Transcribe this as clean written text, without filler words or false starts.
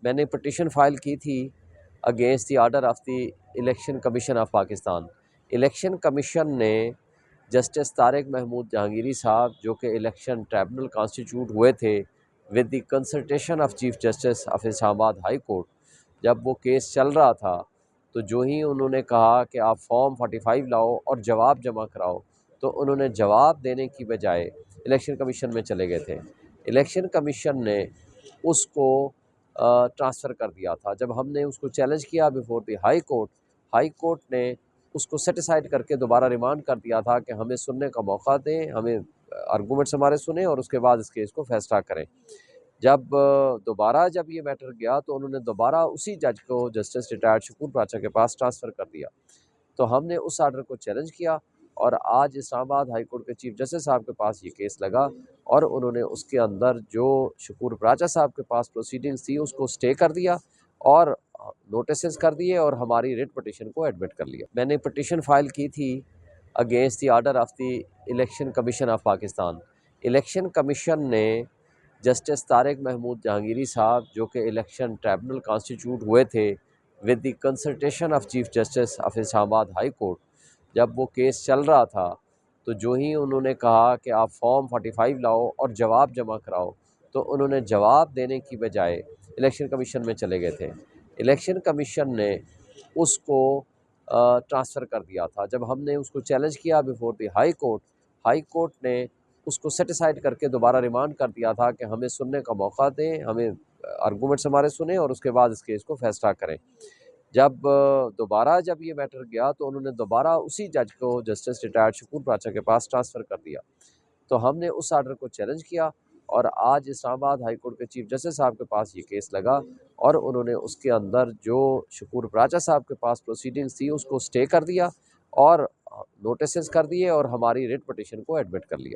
मैंने petition file की थी against the order of the election commission of Pakistan. Election commission ने जस्टिस तारिक महमूद जहांगीरी साहब, जो कि इलेक्शन ट्रिब्यूनल कॉन्स्टिट्यूट हुए थे with the consultation of chief justice of Islamabad high court, जब वो केस चल रहा था तो जो ही उन्होंने कहा कि आप फॉर्म 45 लाओ और जवाब जमा कराओ, तो उन्होंने जवाब देने की बजाय इलेक्शन कमीशन में चले गए थे। इलेक्शन कमीशन ने उसको ट्रांसफ़र कर दिया था। जब हमने उसको चैलेंज किया बिफोर द हाई कोर्ट ने उसको सेटिसाइड करके दोबारा रिमांड कर दिया था कि हमें सुनने का मौका दें, हमें आर्गूमेंट्स हमारे सुने और उसके बाद इस केस को फैसला करें। जब ये मैटर गया तो उन्होंने दोबारा उसी जज को, जस्टिस रिटायर्ड शकूर बाचा के पास ट्रांसफ़र कर दिया। तो हमने उस आर्डर को चैलेंज किया और आज इस्लामाबाद हाई कोर्ट के चीफ जस्टिस साहब के पास ये केस लगा और उन्होंने उसके अंदर जो शकूर बाचा साहब के पास प्रोसीडिंग्स थी उसको स्टे कर दिया और नोटिस कर दिए और हमारी रिट पटिशन को एडमिट कर लिया। मैंने पटिशन फ़ाइल की थी against the order of the election commission of Pakistan. Election commission ने जस्टिस तारिक महमूद जहांगीरी साहब, जो कि इलेक्शन ट्रिब्यूनल कॉन्स्टिट्यूट हुए थे with the consultation of chief justice of Islamabad high court, जब वो केस चल रहा था तो जो ही उन्होंने कहा कि आप फॉर्म 45 लाओ और जवाब जमा कराओ, तो उन्होंने जवाब देने की बजाय इलेक्शन कमीशन में चले गए थे। इलेक्शन कमीशन ने उसको ट्रांसफ़र कर दिया था। जब हमने उसको चैलेंज किया बिफोर द हाई कोर्ट ने उसको सेटिसाइड करके दोबारा रिमांड कर दिया था कि हमें सुनने का मौका दें, हमें आर्गूमेंट्स हमारे सुने और उसके बाद इस केस को फैसला करें। जब ये मैटर गया तो उन्होंने दोबारा उसी जज को, जस्टिस रिटायर्ड शकूर बाचा के पास ट्रांसफ़र कर दिया। तो हमने उस आर्डर को चैलेंज किया और आज इस्लामाबाद हाई कोर्ट के चीफ जस्टिस साहब के पास ये केस लगा और उन्होंने उसके अंदर जो शकूर बाचा साहब के पास प्रोसीडिंग्स थी उसको स्टे कर दिया और नोटिस कर दिए और हमारी रिट पटिशन को एडमिट कर लिया।